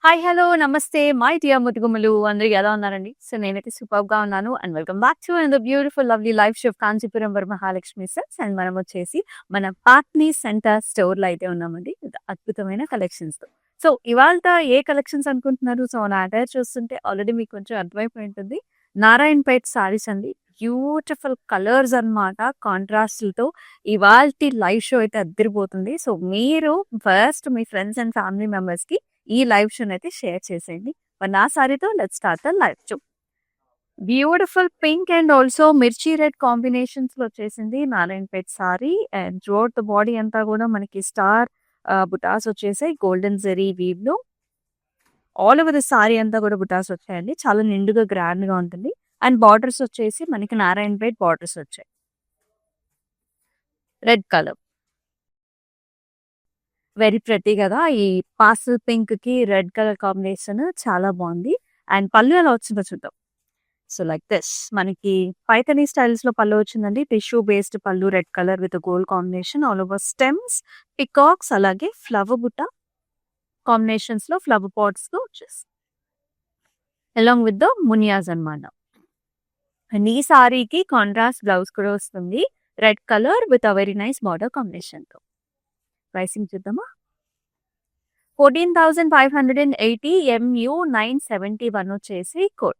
Hi! Hello! నమస్తే! My dear ముతుగుమ్మలు అందరూ ఎలా ఉన్నారండి? సో, నేనైతే సూపర్బ్‌గా ఉన్నాను. And welcome back to another beautiful lovely life show Kanchipuram Varamahalakshmi silks. And మనం వచ్చేసి మన పాట్నీ సెంటర్ స్టోర్‌లో అయితే ఉన్నామండి. అద్భుతమైన కలెక్షన్స్‌తో. సో, ఇవాల్ట ఏ కలెక్షన్స్ అనుకుంటున్నారు? సో, నా అటైర్ చూస్తుంటే ఆల్రెడీ మీకు కొంచెం అర్థమైపోయి ఉంటుంది. నారాయణపేట్ సారీస్ అండి. బ్యూటిఫుల్ కలర్స్ అన్నమాట. కాంట్రాస్ట్‌లతో ఇవాల్టి లైవ్ షో అయితే అద్దిరిపోతుంది. సో, మీరు ఫస్ట్ మీ ఫ్రెండ్స్ అండ్ ఫ్యామిలీ మెంబర్స్‌కి ఈ లైవ్ షోనైతే షేర్ చేసేయండి. మరి నా సారీతో let's start the live show. Beautiful pink and also mirchi red కాంబినేషన్స్‌లో వచ్చేసింది Narayanpet saree. And throughout the body అంతా కూడా మనకి స్టార్ బుటాస్ వచ్చేసాయి. గోల్డెన్ జరీ వీవ్‌లో ఆల్ ఓవర్ ద సారీ అంతా కూడా బుటాస్ వచ్చాయండి. చాలా నిండుగా గ్రాండ్‌గా ఉంటుంది. అండ్ బార్డర్స్ వచ్చేసి మనకి నారాయణపేట్ బార్డర్స్ వచ్చాయి. Red colour. వెరీ ప్రెటీ గదా! ఈ పాస్టల్ పింక్‌కి రెడ్ కలర్ కాంబినేషన్ చాలా బావుంది. అండ్ పళ్ళు ఎలా వచ్చిందో చూద్దాం. సో, లైక్ దిస్ మనకి పైథానీ స్టైల్స్‌లో పళ్ళు వచ్చిందండి. టిష్యూ బేస్డ్ పళ్ళు red colour with gold combination all over stems, peacocks అలాగే ఫ్లవర్ బుట్ట కాంబినేషన్స్‌లో ఫ్లవర్ పాట్స్‌తో వచ్చేసి అలాంగ్ విత్ ద మునియాస్ అన్నమాట. అండ్ ఈ సారీకి కాంట్రాస్ట్ బ్లౌజ్ కూడా వస్తుంది. Red colour with a very nice border కాంబినేషన్‌తో. ప్రైసింగ్ చూద్దామా? 14,580 MU 971 వచ్చేసి కోడ్.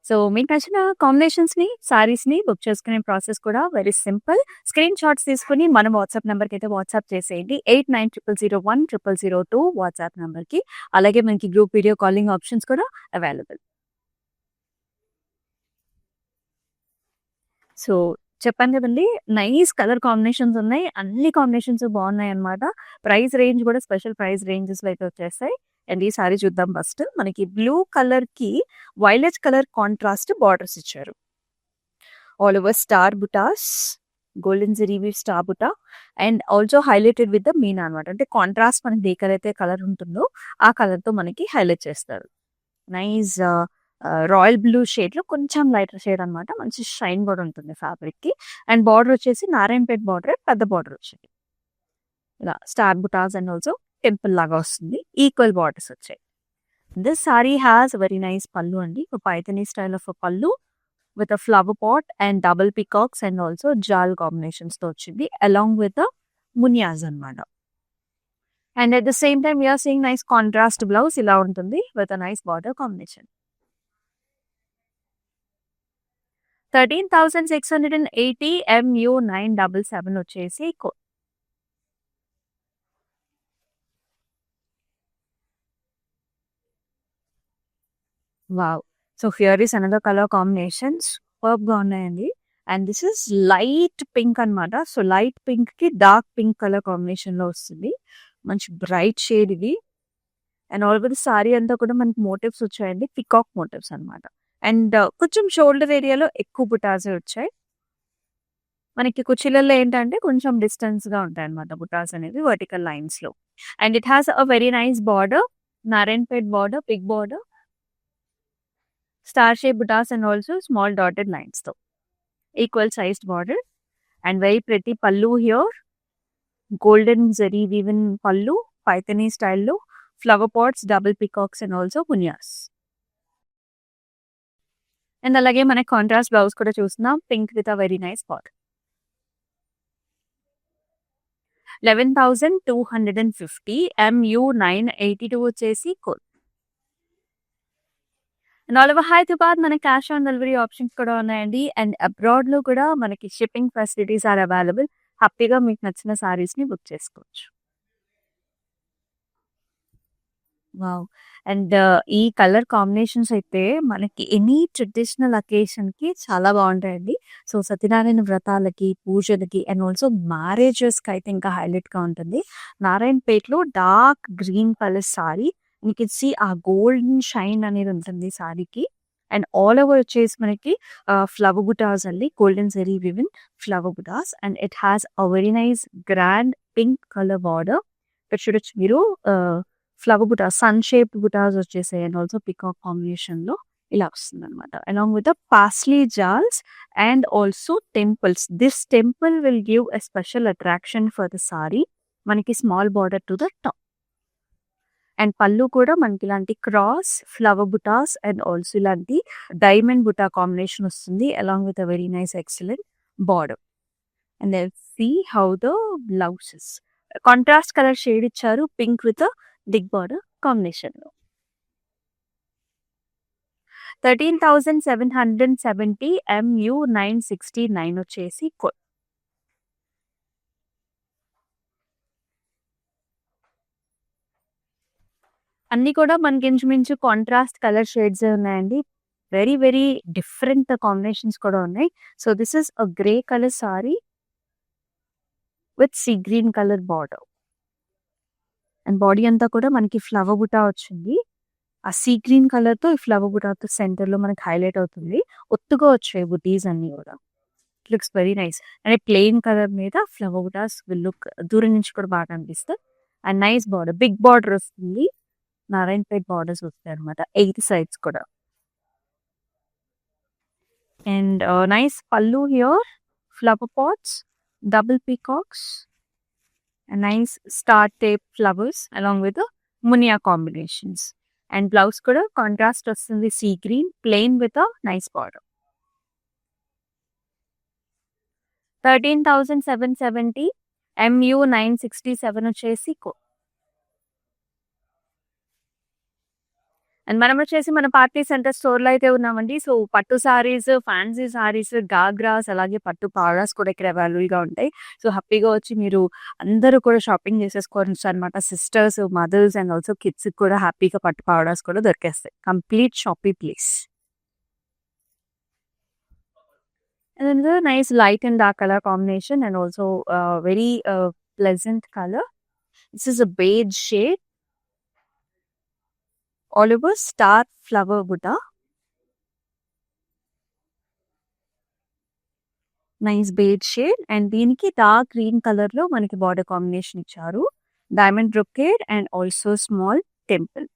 సో, మీకు నచ్చిన కాంబినేషన్స్‌ని, సారీస్‌ని బుక్ చేసుకునే ప్రాసెస్ కూడా వెరీ సింపుల్. స్క్రీన్ షాట్స్ తీసుకొని మన వాట్సాప్ నంబర్‌కైతే వాట్సాప్ చేసేయండి. 8900010002 వాట్సాప్ నంబర్‌కి. అలాగే మనకి గ్రూప్ వీడియో కాలింగ్ ఆప్షన్స్ కూడా అవైలబుల్. సో, చెప్పాను కదండీ! నైస్ కలర్ కాంబినేషన్స్ ఉన్నాయి. అన్ని కాంబినేషన్స్ బాగున్నాయన్నమాట. ప్రైస్ రేంజ్ కూడా స్పెషల్ ప్రైస్ రేంజెస్‌లో అయితే వచ్చేస్తాయి. అండ్ ఈ సారీ చూద్దాం ఫస్ట్. మనకి బ్లూ కలర్‌కి వైలెట్ కలర్ కాంట్రాస్ట్ బార్డర్స్ ఇచ్చారు. All over star butas, golden zari weave star buta and also highlighted with the meena అన్నమాట. అంటే కాంట్రాస్ట్ మనకి ఏ కలర్ అయితే కలర్ ఉంటుందో ఆ కలర్‌తో మనకి హైలైట్ చేస్తారు. నైస్ రాయల్ బ్లూ షేడ్‌లో కొంచెం లైటర్ షేడ్ అన్నమాట. మంచి షైన్ కూడా ఉంటుంది ఫ్యాబ్రిక్‌కి. అండ్ బార్డర్ వచ్చేసి నారాయణపేట్ బార్డరే పెద్ద బార్డర్ వచ్చింది. ఇలా star butas and also temple లాగా వస్తుంది. ఈక్వల్ బార్డర్స్ వచ్చాయి. This saree has very nice pallu అండి. Paithani style of pallu with a flower pot and double peacocks and also jaal కాంబినేషన్స్‌తో వచ్చింది. అలాంగ్ విత్ మునియాస్ అన్నమాట. And at the same time we are seeing nice contrast blouse ఇలా ఉంటుంది with a nice border combination. 13,680 MU 977 వచ్చేసి wow! So, here is another colour combinations సూపర్బ్‌గా ఉన్నాయండి. And this is light pink అన్నమాట. So, light పింక్‌కి dark pink colour కాంబినేషన్‌లో వస్తుంది. మంచి bright shade ఇది. And all over the saree అంతా కూడా మనకి మోటివ్స్ వచ్చాయండి. పికాక్ మోటివ్స్ అన్నమాట. అండ్ కొంచెం షోల్డర్ ఏరియాలో ఎక్కువ బుటాసే వచ్చాయి. మనకి కుర్చీలలో ఏంటంటే కొంచెం డిస్టెన్స్‌గా ఉంటాయన్నమాట బుటాస్ అనేవి వర్టికల్ లైన్స్‌లో. And it has a very nice border. Narayanpet border, big border. Star shape butas and also small dotted లైన్స్‌తో. Equal sized border and very pretty pallu here. Golden zari woven pallu, Paithani స్టైల్‌లో flower pots, double peacocks and also munias. And అలాగే మనకి contrast blouse కూడా చూస్తున్నాం. Pink with a very nice border. 11,250 MU 982 వచ్చేసి code. And all over Hyderabad మనకి cash on delivery options కూడా ఉన్నాయండి. And అబ్రాడ్‌లో కూడా మనకి షిప్పింగ్ ఫెసిలిటీస్ ఆర్ అవైలబుల్. హ్యాపీగా మీకు నచ్చిన సారీస్‌ని బుక్ చేసుకోవచ్చు. వావ్! అండ్ ఈ కలర్ కాంబినేషన్స్ అయితే మనకి ఎనీ ట్రెడిషనల్ అకేషన్‌కి చాలా బావుంటాయండి. సో, సత్యనారాయణ వ్రతాలకి, పూజలకి అండ్ ఆల్సో మ్యారేజెస్‌కి అయితే ఇంకా హైలైట్‌గా ఉంటుంది. నారాయణపేట్‌లో dark green colour saree. You can see ఆ గోల్డెన్ షైన్ అనేది ఉంటుంది సారీకి. అండ్ ఆల్ ఓవర్ వచ్చేసి మనకి ఫ్లవర్ బుటాస్ అండి. Golden zari woven flower butas and it has a very nice grand pink colour border. ఇక్కడ చూడొచ్చు మీరు flower butas, sun shaped butas వచ్చేసాయి అండ్ ఆల్సో పికాక్ కాంబినేషన్‌లో ఇలా వస్తుందన్నమాట. Along with the paisley jaals and also temples. This temple will give a special attraction for the saree. మనకి small border to the top. And pallu కూడా మనకి ఇలాంటి cross flower butas and also ఇలాంటి diamond buta combination వస్తుంది along with a very nice excellent border. And let's see how the blouses contrast colour shade ఇచ్చారు pink with big border combination లో. 13,770 MU 969 వచ్చేసి code. అన్ని కూడా మనకి ఇంచుమించు కాంట్రాస్ట్ కలర్ షేడ్స్ ఉన్నాయండి. వెరీ వెరీ డిఫరెంట్ కాంబినేషన్స్ కూడా ఉన్నాయి. So this is a grey colour saree with sea green colour border and body అంతా కూడా మనకి ఫ్లవర్ బుటా వచ్చింది. ఆ సీ గ్రీన్ కలర్ తో ఈ ఫ్లవర్ బుటాతో సెంటర్ లో మనకి హైలైట్ అవుతుంది. ఒత్తుగా వచ్చాయి బుటీస్ అన్ని కూడా. Looks very nice. అంటే ప్లెయిన్ కలర్ మీద ఫ్లవర్ బుటాస్ విల్ లుక్ దూరం నుంచి కూడా బాగా అనిపిస్తుంది. And nice border, big border వస్తుంది. నారాయణపేట్ బార్డర్స్ వస్తాయి అనమాట 8 sides కూడా. And nice pallu here, flower pots, double peacocks, nice star tape flowers along with muniya combinations. And blouse కూడా కాంట్రాస్ట్ వస్తుంది sea green plain with nice border. 13,770 MU 967 వచ్చేసి code. And మనం వచ్చేసి మన పార్టీ సెంటర్ స్టోర్లో అయితే ఉన్నామండి. సో పట్టు సారీస్, ఫ్యాన్సీ సారీస్, గాగ్రాస్ అలాగే పట్టు పారాస్ కూడా ఇక్కడ అవైలబుల్గా ఉంటాయి. సో హ్యాపీగా వచ్చి మీరు అందరూ కూడా షాపింగ్ చేసేసుకోవచ్చు అనమాట. Sisters, mothers and also kids కూడా హ్యాపీగా పట్టు పారాస్ కూడా దొరికేస్తాయి. Complete shopping place. And then the nice light and dark color combination and also very pleasant color. This is a beige shade. All over star flower Buddha. Nice beige shade and దీనికి dark green color లో మనకి border combination ఇచ్చారు. Diamond brocade and also small temple.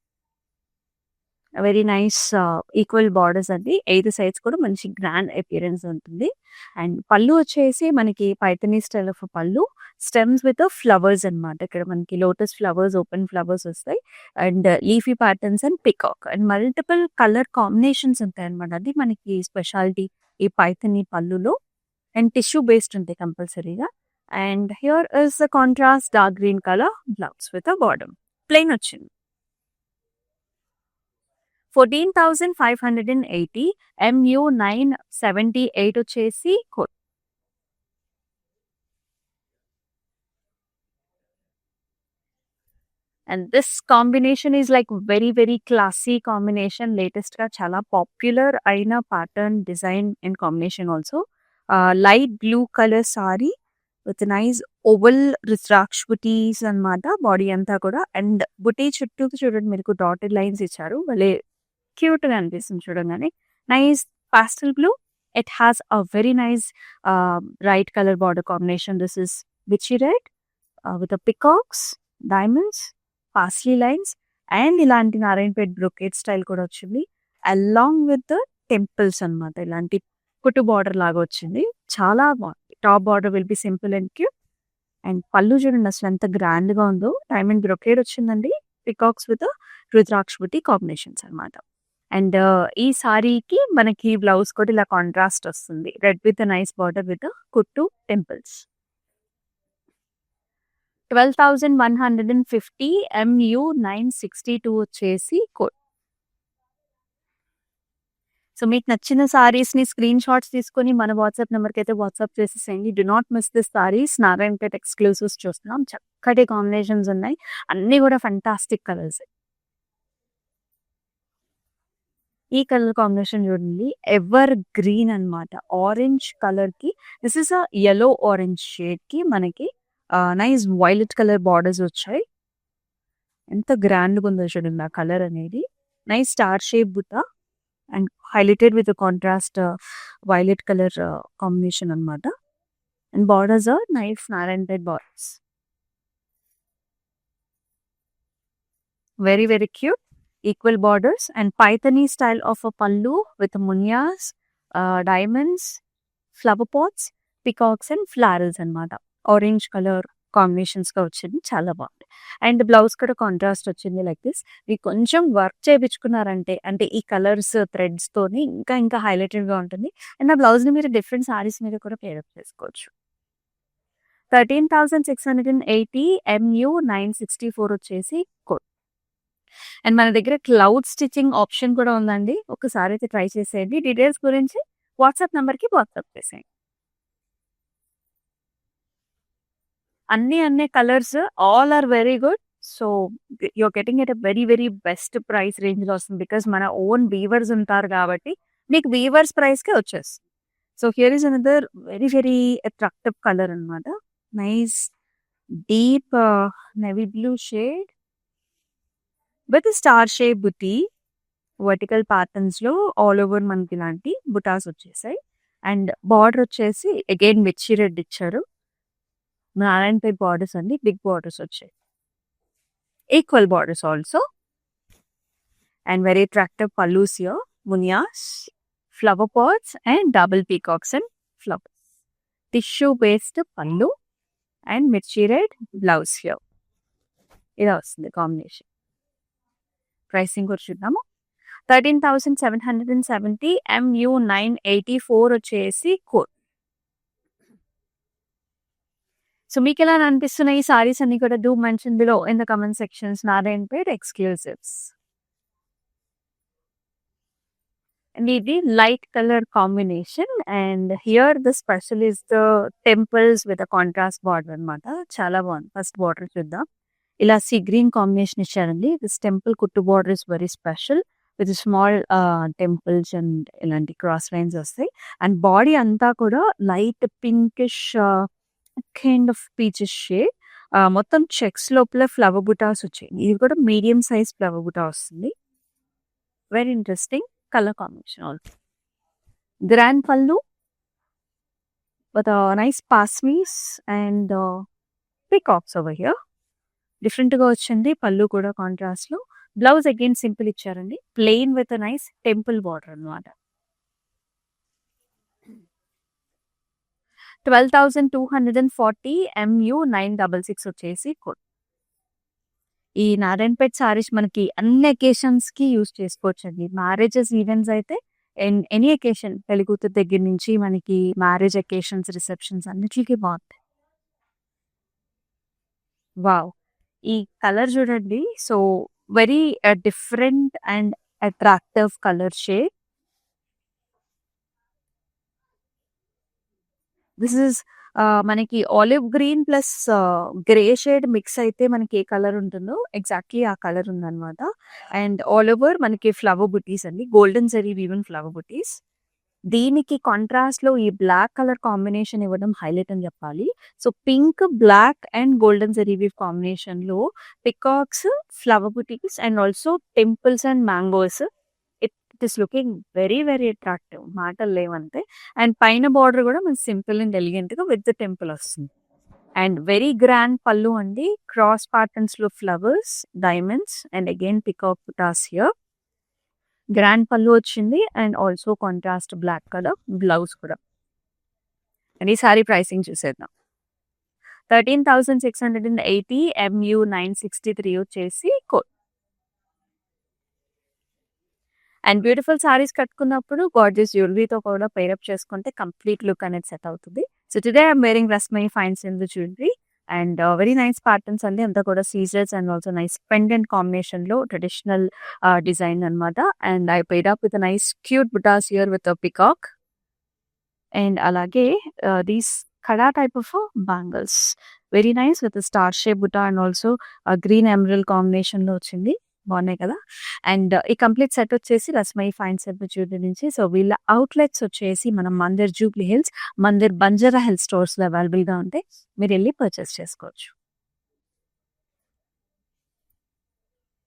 Very nice equal borders అండి. 8 sides కూడా మంచి grand appearance ఉంటుంది. And పళ్ళు వచ్చేసి మనకి పైథనీ స్టైల్ ఆఫ్ పళ్ళు, స్టెమ్స్ విత్ ఫ్లవర్స్ అనమాట. ఇక్కడ మనకి లోటస్ ఫ్లవర్స్, ఓపెన్ ఫ్లవర్స్ వస్తాయి and leafy patterns and peacock and multiple colour combinations ఉంటాయి అనమాట. అది మనకి స్పెషాలిటీ ఈ పైథనీ పళ్ళులో. అండ్ టిష్యూ బేస్డ్ ఉంటాయి కంపల్సరీగా. And here is the contrast dark green colour blouse with border plain వచ్చింది. 14,580 MU 978 వచ్చేసి code. And this combination is like very very classy combination. Latest గా చాలా పాపులర్ అయిన pattern design and combination also. Light blue colour saree with nice oval rudraksha butis అనమాట body అంతా కూడా. And బుటీ చుట్టూ చూడండి మీకు డాటెడ్ లైన్స్ ఇచ్చారు. భలే క్యూట్ గా అనిపిస్తుంది చూడంగానే. Nice pastel blue. It has a very nice right colour border combination. This is విచీ red with peacocks, diamonds, paisley lines and ఇలాంటి నారాయణపేట్ బ్రొకేట్ స్టైల్ కూడా వచ్చింది. అలాంగ్ విత్ ద టెంపుల్స్ అనమాట. ఇలాంటి కుట్టు బార్డర్ లాగా వచ్చింది. చాలా బాగుంది. Top border will be simple and cute. And పళ్ళు చూడండి అసలు ఎంత గ్రాండ్ గా ఉందో. డైమండ్ బ్రొకేడ్ వచ్చిందండి. Peacocks with rudraksha buti combinations అనమాట. అండ్ ఈ సారీకి మనకి బ్లౌజ్ కూడా ఇలా కాంట్రాస్ట్ వస్తుంది. Red with nice border with కుట్టు టెంపుల్స్. 12,150 MU 962 వచ్చేసి కోడ్. సో మీకు నచ్చిన సారీస్ ని స్క్రీన్ షాట్స్ తీసుకొని మన వాట్సాప్ నెంబర్కి అయితే వాట్సాప్ చేసేసేయండి. Do not miss this sarees. Narayanpet exclusives చూస్తున్నాం. చక్కటి కాంబినేషన్స్ ఉన్నాయి. అన్ని కూడా ఫంటాస్టిక్ కలర్స్. ఈ కలర్ కాంబినేషన్ చూడండి, ఎవర్ గ్రీన్ అనమాట. ఆరెంజ్ కలర్ కి this is a yellow orange shade కి మనకి నైస్ వైలెట్ కలర్ బార్డర్స్ వచ్చాయి. ఎంత గ్రాండ్ ఉందో చూడండి ఆ కలర్ అనేది. Nice star shape buta and highlighted with contrast violet colour combination అనమాట. And borders are nice Narayanpet borders. Very very cute. Equal borders and Pythony style of a pallu with munyas, diamonds, flower pots, peacocks and florals అనమాట. Orange colour combinations గా వచ్చింది. చాలా బాగుంది. And blouse కూడా contrast వచ్చింది like this. మీకు కొంచెం work చేపించుకున్నారంటే అంటే ఈ కలర్స్ థ్రెడ్స్‌తోని ఇంకా ఇంకా హైలైటెడ్‌గా ఉంటుంది. అండ్ ఆ బ్లౌజ్‌ని మీరు డిఫరెంట్ సారీస్ మీద కూడా పేరప్ చేసుకోవచ్చు. 13,680 MU 964 వచ్చేసి కోడ్. అండ్ మన దగ్గర క్లౌడ్ స్టిచ్చింగ్ ఆప్షన్ కూడా ఉందండి. ఒకసారి అయితే ట్రై చేసేయండి. డీటెయిల్స్ గురించి వాట్సాప్ నంబర్‌కి వాట్సాప్ చేసేయండి. అన్ని colours all are very good. So, you're getting at a very, very best price రేంజ్‌లో వస్తుంది. బికాజ్ మన ఓన్ వీవర్స్ ఉంటారు కాబట్టి, మీకు వీవర్స్ ప్రైస్‌కే వచ్చేస్తుంది. So, here is another very, very attractive colour అనమాట. Nice deep navy blue shade with star shape buti. Vertical ప్యాటర్న్స్‌లో ఆల్ ఓవర్ మనకి ఇలాంటి బుటాస్ వచ్చేసాయి. అండ్ బార్డర్ వచ్చేసి అగైన్ మిర్చి రెడ్ ఇచ్చారు. నారాయణపేట్ బార్డర్స్ అండి. బిగ్ బార్డర్స్ వచ్చాయి. Equal borders also. And very attractive pallus here. Munias, flower pots and double peacocks and flowers. Tissue based pallu and mirchi red blouse here. ఇలా వస్తుంది కాంబినేషన్. ప్రైసింగ్ కూడా చూద్దాము. 13,770 MU 984 వచ్చేసి code. So మీకెలా అనిపిస్తున్నాయి ఈ సారీస్ అన్ని కూడా? Do mention below in the comment sections. Narayanpet exclusives. And ఇది light colour combination. And here the special is the temples with contrast border అనమాట. చాలా బాగుంది. ఫస్ట్ బార్డర్ చూద్దాం. ఇలా సీ గ్రీన్ కాంబినేషన్ ఇచ్చారండి. This temple kuttu border is very special with small temples and ఇలాంటి cross lines వస్తాయి. And body అంతా కూడా light pinkish kind of peaches shade. మొత్తం చెక్స్ లోపల ఫ్లవర్ బుటాస్ వచ్చాయి. ఇది కూడా మీడియం సైజ్ ఫ్లవర్ బుటా వస్తుంది. Very interesting colour combination also. Grand pallu with nice పాస్మీస్ అండ్ పీకాక్స్ ఓవర్ హియర్. డిఫరెంట్‌గా వచ్చింది పల్లు కూడా కాంట్రాస్ట్‌లో. బ్లౌజ్ అగైన్ సింపుల్ ఇచ్చారండి. Plain with nice temple border అనమాట. 12,240 MU 966 వచ్చేసి కోడ్. ఈ నారాయణపేట్ సారీస్ మనకి అన్ని అకేషన్స్‌కి యూజ్ చేసుకోవచ్చండి. మ్యారేజెస్, ఈవెంట్స్ అయితే ఎనీ అకేషన్, పెళ్లికూతురు దగ్గర నుంచి మనకి మ్యారేజ్ అకేషన్స్, రిసెప్షన్స్ అన్నిట్లికి బాగుంటాయి. వావ్! ఈ కలర్ చూడండి. So, very different and attractive colour shade. This is మనకి olive green plus grey shade mix అయితే మనకి ఏ కలర్ ఉంటుందో ఎగ్జాక్ట్‌లీ ఆ కలర్ ఉందనమాట. అండ్ ఆల్ ఓవర్ మనకి ఫ్లవర్ బుటీస్ అండి. గోల్డెన్ జరీ వీవెన్ ఫ్లవర్ బుటీస్. దీనికి కాంట్రాస్ట్‌లో ఈ బ్లాక్ కలర్ కాంబినేషన్ ఇవ్వడం హైలైట్ అని చెప్పాలి. So, pink, black and golden zari weave కాంబినేషన్‌లో peacocks, flower butis and also temples and mangoes. It is looking very, very attractive. మాటలు లేవంతే. అండ్ పైన బార్డర్ కూడా మనకి సింపుల్ అండ్ ఎలిగెంట్‌గా విత్ ద టెంపుల్ వస్తుంది. అండ్ వెరీ గ్రాండ్ పల్లు అండి. క్రాస్ ప్యాటర్న్స్‌లో flowers, diamonds and again peacock butas here. Grand pallu వచ్చింది and also contrast black colour blouse కూడా. అండ్ ఈ సారీ ప్రైసింగ్ చూసేద్దాం. 13,680 MU 963 వచ్చేసి కోడ్. అండ్ బ్యూటిఫుల్ సారీస్ కట్టుకున్నప్పుడు గార్జియస్ జ్యువెలరీతో కూడా పేరప్ చేసుకుంటే కంప్లీట్ లుక్ అనేది సెట్ అవుతుంది. So today I'm wearing Rasmai fine silver jewellery and very nice patterns అండి. అంతా కూడా సీజర్స్ అండ్ ఆల్సో నైస్ పెండెంట్ కాంబినేషన్‌లో ట్రెడిషనల్ డిజైన్ అనమాట. And I paired up with nice cute butas here with peacock. And అలాగే these kada type of bangles. Very nice with star shape buta and also green emerald కాంబినేషన్‌లో వచ్చింది. బాగున్నాయి కదా! అండ్ ఈ complete set వచ్చేసి Rasmai fine silver jewellery నుంచి. So, వీళ్ళ అవుట్‌లెట్స్ వచ్చేసి మనం మందిర్ జూబ్లీ హిల్స్, మందిర్ బంజారా హిల్స్ స్టోర్స్‌లో అవైలబుల్‌గా ఉంటాయి. మీరెళ్లి పర్చేస్ చేసుకోవచ్చు.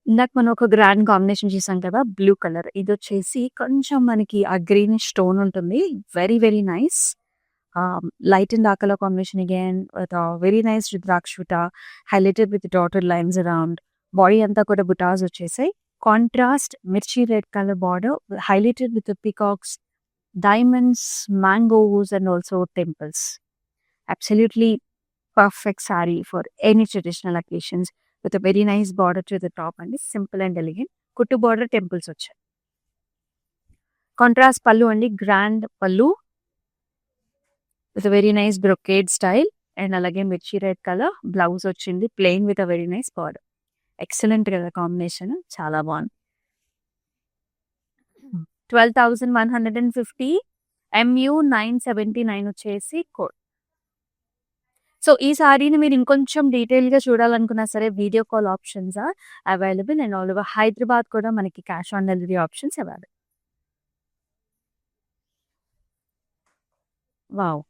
ఇందాక మనం ఒక గ్రాండ్ కాంబినేషన్ చూసాం కదా! Blue colour. ఇదొచ్చేసి కొంచెం మనకి ఆ గ్రీనిష్ టోన్ ఉంటుంది. Very, very nice. Light and dark colour combination again with very nice rudraksha buta highlighted with dotted lines around. Body అంతా కూడా బుటాస్ వచ్చేసాయి. Contrast mirchi red colour border highlighted with peacocks, diamonds, mangoes and also temples. Absolutely perfect saree for any traditional occasions. With very nice border to the top అండి. Simple and elegant. Kuttu border temples వచ్చాయి. Contrast pallu అండి. Grand పళ్ళు with very nice brocade style and అలాగే మిర్చి red colour. Blouse వచ్చింది plain with very nice border. Excellent కదా combination, చాలా బాగుంది. 12,150 MU 979 వచ్చేసి కోడ్. సో ఈ సారీని మీరు ఇంకొంచెం డీటెయిల్గా చూడాలనుకున్నా సరే video call options are available and all over Hyderabad కూడా మనకి cash on delivery options available. Wow,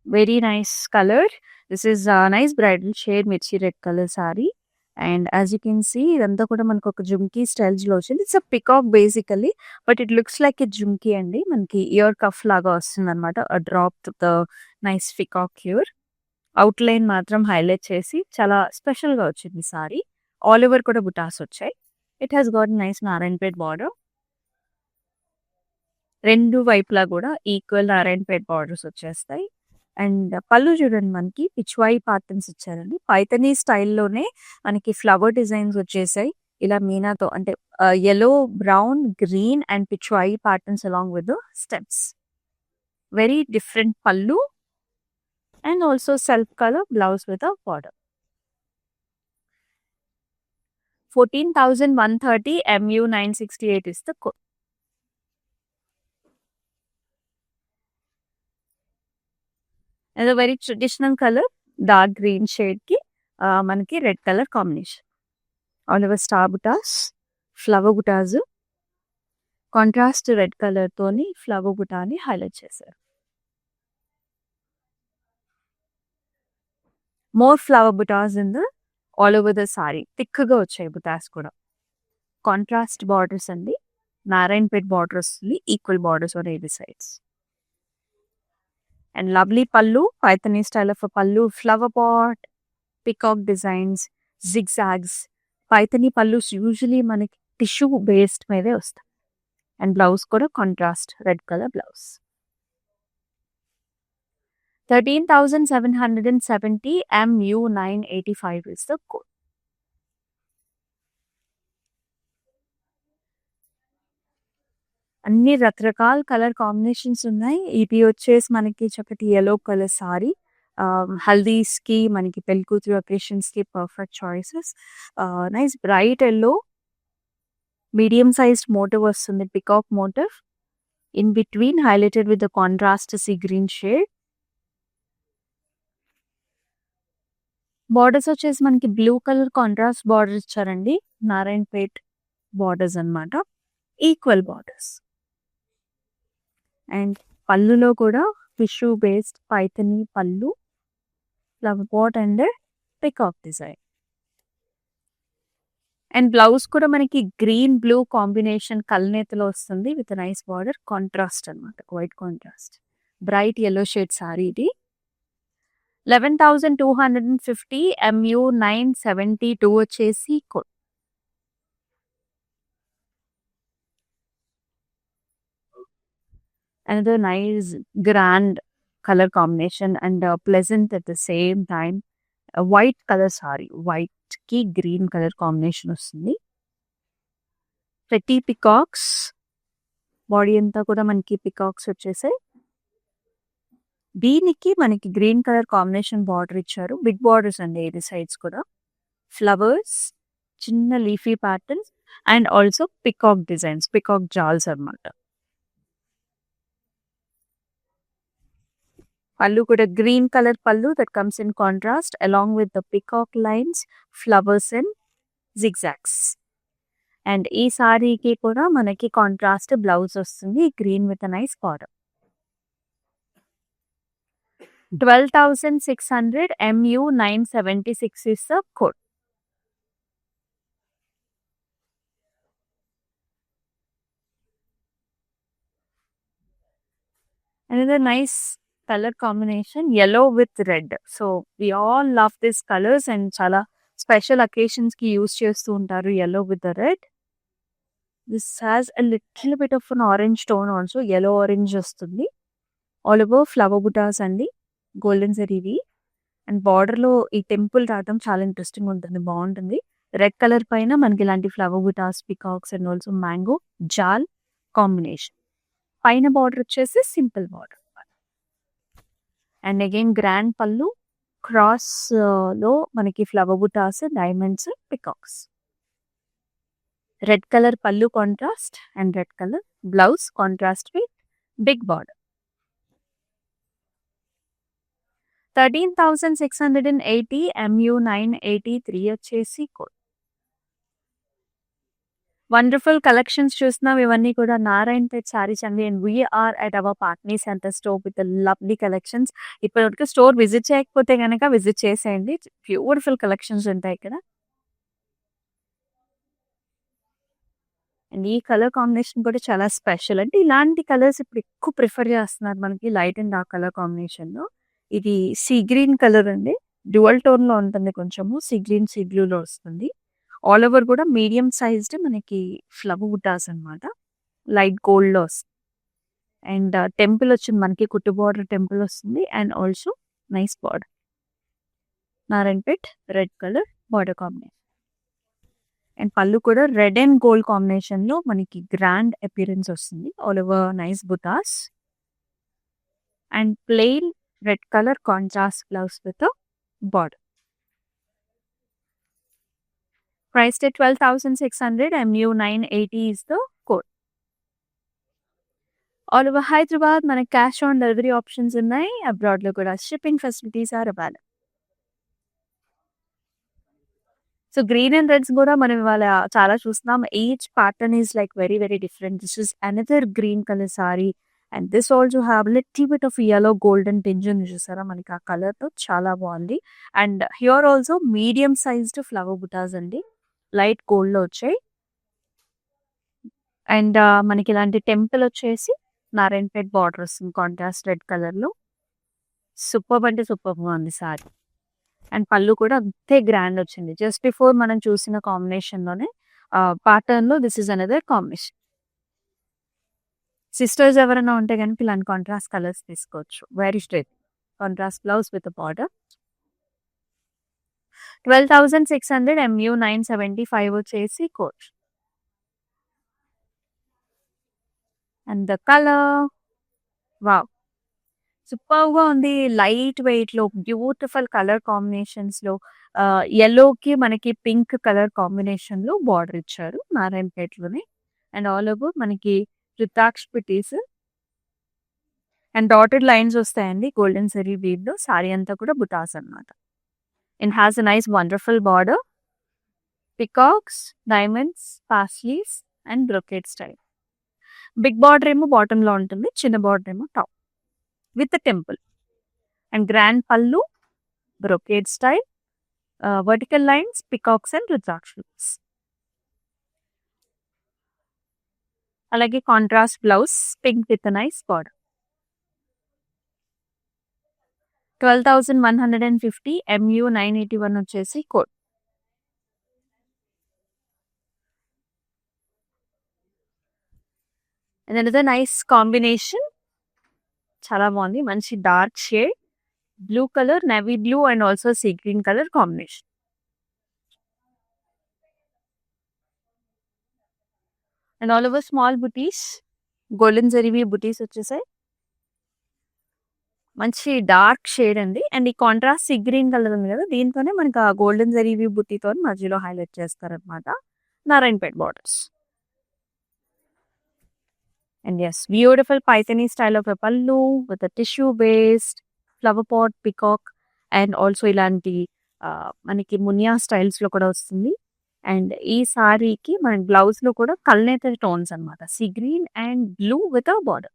very nice colour. This is nice bridal shade mirchi red colour sorry. And as you can see ఇదంతా కూడా మనకు ఒక జుమ్కీ స్టైల్స్లో వచ్చింది. It's a peacock basically, but it looks like a jhumki అండి. మనకి ear cuff లాగా వస్తుంది అనమాట. Drop the nice peacock here. Outline మాత్రం హైలైట్ చేసి చాలా స్పెషల్గా వచ్చింది సారీ. ఆల్ ఓవర్ కూడా బుటాస్ వచ్చాయి. It has got nice Narayanpet border. రెండు వైపులా కూడా ఈక్వల్ నారాయణపేట్ బార్డర్స్ వచ్చేస్తాయి. అండ్ పళ్ళు చూడండి, మనకి పిచ్వాయి ప్యాటర్న్స్ ఇచ్చారండి. పైతనీ స్టైల్లోనే మనకి ఫ్లవర్ డిజైన్స్ వచ్చేసాయి ఇలా మీనాతో, అంటే yellow, brown, green and Pichwai patterns along with steps. Very different పళ్ళు and also self color blouse with a border. 14,130 MU 968 is the code. And a very traditional color, dark green shade ki manaki red color combination. All over star buttas, flower buttas, contrast red color toni flower butani highlight chesaru. More flower buttas in the all over the saree. Thickగా వచ్చాయి బుటాస్ కూడా. Contrast borders అండి. Narayanpet borders, equal borders on eight sides. And lovely pallu, Paithani style of pallu, flower pot, peacock designs, zigzags. Paithani pallu usually మనకి tissue based మీదే వస్తాయి. And blouse కూడా contrast red colour blouse. 13,770 MU 985 is the code. అన్ని రకరకాల కలర్ కాంబినేషన్స్ ఉన్నాయి. ఇది వచ్చేసి మనకి చక్కటి yellow కలర్ సారీ. హల్దీస్కి, మనకి పెళ్లి కూతురు ఒకేషన్స్కి perfect choices. Nice bright yellow, medium sized motif వస్తుంది, peacock motif. In between highlighted with the contrast sea green shade. Borders వచ్చేసి మనకి బ్లూ కలర్ కాంట్రాస్ట్ బార్డర్ ఇచ్చారండి. నారాయణపేట్ బార్డర్స్ అనమాట, ఈక్వల్ బార్డర్స్. అండ్ పళ్ళులో కూడా tissue based Paithani pallu, flower pot and peacock design. And blouse కూడా మనకి green blue combination కల్నేతలో వస్తుంది విత్ నైస్ బార్డర్. కాంట్రాస్ట్ అనమాట, white contrast. Bright yellow shade sorry ఇది. 11,250 MU 972 వచ్చేసి code. Another nice grand color combination and pleasant at the same time. A white color saree, white ki green color combination వస్తుంది. Pretty peacocks, body అంతా కూడా మనకి peacocks వచ్చేసాయి. దీనికి మనకి green colour combination border ఇచ్చారు. బిగ్ బార్డర్స్ అండి ఇది సైడ్స్ కూడా. ఫ్లవర్స్, చిన్న leafy patterns and also peacock designs, peacock jaals అనమాట. పళ్ళు కూడా green colour pallu that comes in contrast along with the peacock lines, flowers and zigzags. And ఈ సారీకి కూడా మనకి కాంట్రాస్ట్ బ్లౌజ్ వస్తుంది, green with nice border. 12,600 MU 976 is the code. Another nice color combination, yellow with red. So we all love these colors and chala special occasions ki use chestu untaru yellow with the red. This has a little bit of an orange tone also, yellow orange వస్తుంది. All over flower buttas andi, golden zari. And బార్డర్లో ఈ temple రావడం చాలా interesting ఉంటుంది, బాగుంటుంది. Red colour పైన మనకి ఇలాంటి flower butas, peacocks and also mango, jaal combination. పైన బార్డర్ వచ్చేసి simple border. And again grand pallu, cross లో మనకి flower butas, diamonds, peacocks. Red colour pallu contrast and red colour blouse contrast with big border. 13,680 MU 983 వచ్చేసి కోడ్. వండర్ఫుల్ కలెక్షన్స్ చూస్తున్నాం. ఇవన్నీ కూడా నారాయణపేట్ సారీస్ అండి. And we're at our partner centre store with lovely collections. ఇప్పటివరకు store visit చేయకపోతే కనుక విజిట్ చేసేయండి. Beautiful collections ఉంటాయి ఇక్కడ. అండ్ ఈ కలర్ కాంబినేషన్ కూడా చాలా స్పెషల్. అంటే ఇలాంటి కలర్స్ ఇప్పుడు ఎక్కువ ప్రిఫర్ చేస్తున్నారు మనకి లైట్ అండ్ డార్క్ కలర్ కాంబినేషన్లో. ఇది సీ గ్రీన్ కలర్ అండి. డ్యువల్ టోన్లో ఉంటుంది, కొంచెము సీ గ్రీన్ సీ బ్లూలో వస్తుంది. ఆల్ ఓవర్ కూడా మీడియం సైజ్డ్ మనకి ఫ్లవర్ బుటాస్ అనమాట. లైట్ గోల్డ్లో వస్తుంది. అండ్ టెంపుల్ వచ్చింది మనకి, కుట్టు బార్డర్ టెంపుల్ వస్తుంది. And also nice border. Narayanpet red colour border combination. And pallu కూడా రెడ్ అండ్ గోల్డ్ కాంబినేషన్లో మనకి గ్రాండ్ అపియరెన్స్ వస్తుంది. All over nice butas and plain red colour contrast blouse with border. Priced at 12,600, MU 980 is the code. All over Hyderabad, మన cash on delivery options ఉన్నాయి. Abroad లో కూడా shipping facilities are available. So green and reds కూడా మనం ఇవాళ చాలా చూస్తున్నాం. Each pattern is like very very different. This is another green colour sorry and this also have little bit of yellow golden tinge ఉంది చూసారా మనకి, ఆ colour తో చాలా బాగుంది. And here also medium sized flower butas అండి, లైట్ గోల్డ్ లో వచ్చాయి. అండ్ మనకి ఇలాంటి టెంపుల్ వచ్చేసి నారాయణపేట్ బార్డర్ వస్తుంది కాంట్రాస్ట్ రెడ్ కలర్ లో. సూపర్ అంటే సూపర్ బాగుంది సారీ. అండ్ పళ్ళు కూడా అంతే గ్రాండ్ వచ్చింది. జస్ట్ బిఫోర్ మనం చూసిన కాంబినేషన్ లోనే ప్యాటర్న్ లో this is another combination. Sisters ఎవరైనా ఉంటే కనుక ఇలాంటి కాంట్రాస్ట్ కలర్స్ తీసుకోవచ్చు. Very straight contrast blouse with border. 12,600, MU 975 వచ్చేసి quote. And the colour wow, super గా ఉంది. లైట్ వెయిట్ లో బ్యూటిఫుల్ కలర్ కాంబినేషన్స్ లో yellowకి మనకి పింక్ కలర్ కాంబినేషన్ లో బార్డర్ ఇచ్చారు నారాయణపేటలోనే. అండ్ ఆల్ ఓవర్ మనకి రుద్రాక్ష పిటీస్ అండ్ డాటెడ్ లైన్స్ వస్తాయండి గోల్డెన్ జరీ వీవ్ లో. సారీ అంతా కూడా బుటాస్ అన్నమాట. And has a nice wonderful border, peacocks, diamonds, paisleys and brocade style. Big border ఏమో బాటమ్ లో ఉంటుంది, చిన్న బార్డర్ ఏమో top with temple. And grand pallu, brocade style, vertical lines, peacocks and rudrakshas. అలాగే contrast blouse pink with nice border. 12,150, MU 981 వచ్చేసి code. And another nice combination, చాలా బాగుంది. మంచి dark shade, blue colour, navy blue and also sea green colour combination. And all over small butis, golden జరీవి బుటీస్ వచ్చేసాయి. మంచి dark shade అండి. And ఈ contrast sea green colour ఉంది కదా, దీంతోనే మనకి ఆ గోల్డెన్ జరీవి బుట్టితో మధ్యలో హైలైట్ చేస్తారనమాట Narayanpet borders. And yes, beautiful Paithani style of pallu with tissue based flower pot, peacock and also ఇలాంటి మనకి మునియా స్టైల్స్ లో కూడా వస్తుంది. అండ్ ఈ సారీకి మన బ్లౌజ్ లో కూడా కల్నేత టోన్స్ అనమాట, sea green and blue with a border.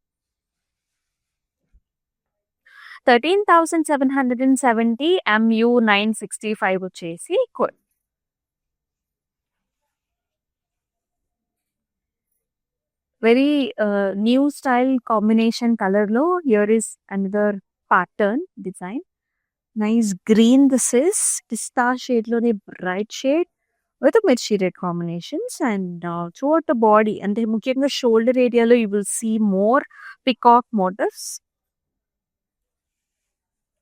13,770, MU 965 వచ్చేసి code. Very new style combination colour లో. Here is another pattern design. Nice green, this is pista shade లోనే bright shade with mirchi red combinations. And throughout the body అంటే ముఖ్యంగా shoulder ఏరియాలో you will see more peacock motifs.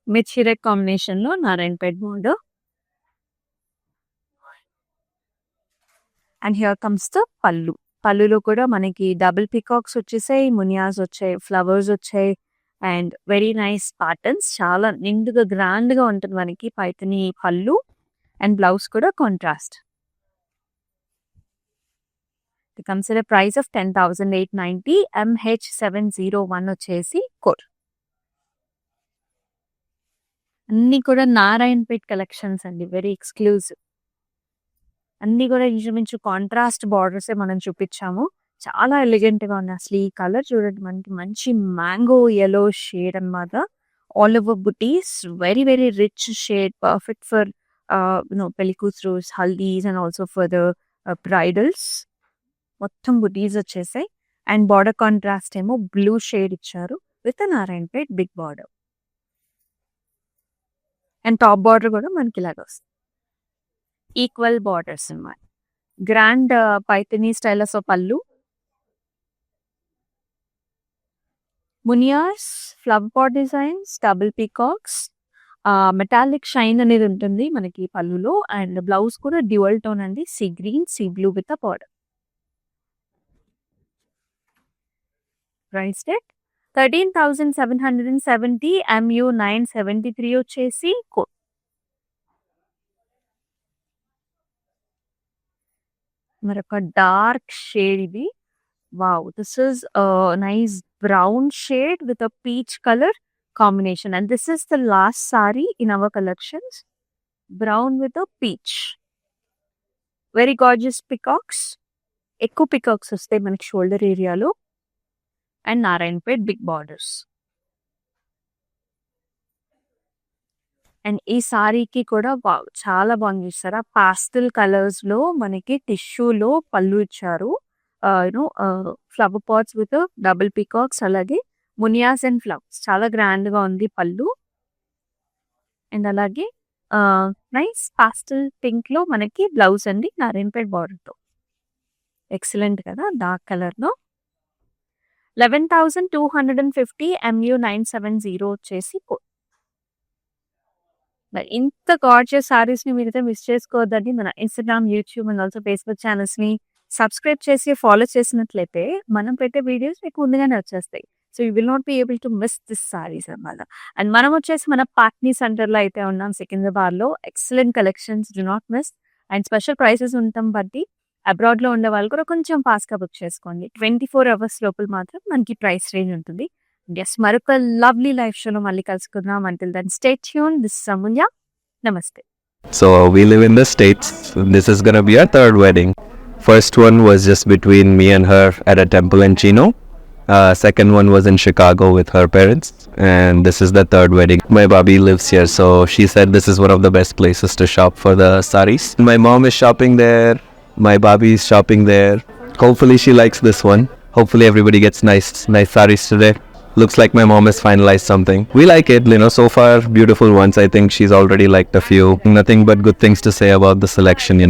Mirchi red combination లో Narayanpet border. And here comes the pallu. పళ్ళులో కూడా మనకి double peacocks వచ్చేసాయి, మునియాస్ వచ్చాయి, ఫ్లవర్స్ వచ్చాయి అండ్ వెరీ నైస్ ప్యాటర్న్స్. చాలా నిండుగా గ్రాండ్‌గా ఉంటుంది మనకి పైథాని పళ్ళు. అండ్ బ్లౌజ్ కూడా contrast. It comes at a price of 10,890. MH701 వచ్చేసి కోడ్. అన్నీ కూడా నారాయణపేట్ కలెక్షన్స్ అండి. Very exclusive. అన్నీ కూడా ఇంచుమించు కాంట్రాస్ట్ బార్డర్సే మనం చూపించాము. చాలా ఎలిగెంట్‌గా ఉన్నాయి. అసలు ఈ కలర్ చూడండి, మనకి మంచి మ్యాంగో యెల్లో షేడ్ అన్నమాట. All over butis, very very rich shade, perfect for పెళ్లి కూతురుస్, haldis and also for the bridals. మొత్తం బుటీస్ వచ్చేసాయి. అండ్ బార్డర్ కాంట్రాస్ట్ ఏమో బ్లూ షేడ్ ఇచ్చారు with Narayanpet big border. And top border కూడా మనకి ఇలాగ వస్తుంది. ఈక్వల్ బార్డర్స్ అన్నమాట. Grand Paithani style of pallu. మునియాస్, flower pot designs, double peacocks, metallic shine అనేది ఉంటుంది మనకి పళ్ళులో. అండ్ బ్లౌజ్ కూడా డ్యూయల్ టోన్ అండి, see green, see blue with a border. Price date 13,770. MU973 వచ్చేసి కోడ్. మరొక డార్క్ షేడ్ ఇది. Wow, this is nice brown shade with a peach colour combination. And this is the last sari in our collections. Brown with a peach. Very gorgeous peacocks. ఎక్కువ peacocks వస్తాయి మనకి shoulder ఏరియాలో. And Narayanpet big borders. And ఈ సారీకి కూడా wow, చాలా బాగుంది చూసారా. పాస్టల్ కలర్స్ లో మనకి టిష్యూలో పళ్ళు ఇచ్చారు. Flower pots with double peacocks, అలాగే మునియాస్ అండ్ ఫ్లవర్స్. చాలా గ్రాండ్ గా ఉంది పళ్ళు. అండ్ అలాగే నైస్ పాస్టల్ పింక్ లో మనకి బ్లౌజ్ అండి, నారాయణపేట్ బార్డర్ తో. ఎక్సలెంట్ కదా, డార్క్ కలర్ లో. 11,250. MU970 వచ్చేసి కోడ్. మరి ఇంత గార్జియస్ సారీస్ ని మీరైతే మిస్ చేసుకోవద్దండి. మన Instagram, YouTube and also Facebook channels ని సబ్స్క్రైబ్ చేసి ఫాలో చేసినట్లయితే మనం పెట్టే వీడియోస్ మీకు ముందుగానే వచ్చేస్తాయి. So you will not be able to miss this saris అన్నమాట. అండ్ మనం వచ్చేసి మన పాట్నీ సెంటర్ లో అయితే ఉన్నాం, సికింద్రాబాద్ లో. Excellent collections, do not miss. And special prices ఉంటాం బట్టి అబ్రాడ్ లో ఉండే వాళ్ళు కూడా కొంచెం ఫాస్ట్ గా బుక్ చేసుకోండి. 24 hours లోపల మాత్రం మనకి ప్రైస్ రేంజ్ ఉంటుంది. ఎస్, మరొక లవ్లీ లైఫ్ షోలో మళ్ళీ కలుసుకుందాం. Until then stay tune. This is Amulya. నమస్తే. So we live in the States. This is gonna be our third wedding. First one was just between me and her at a temple in Chino. Second one was in Chicago with her parents. And this is the third wedding. My Bobby lives here, so she said this is one of the best places to shop for the saris. My mom is shopping there. My Bobby is shopping there. Hopefully she likes this one. Hopefully everybody gets nice saris today. Looks like my mom has finalized something. We like it, so far beautiful ones. I think she's already liked a few. Nothing but good things to say about the selection,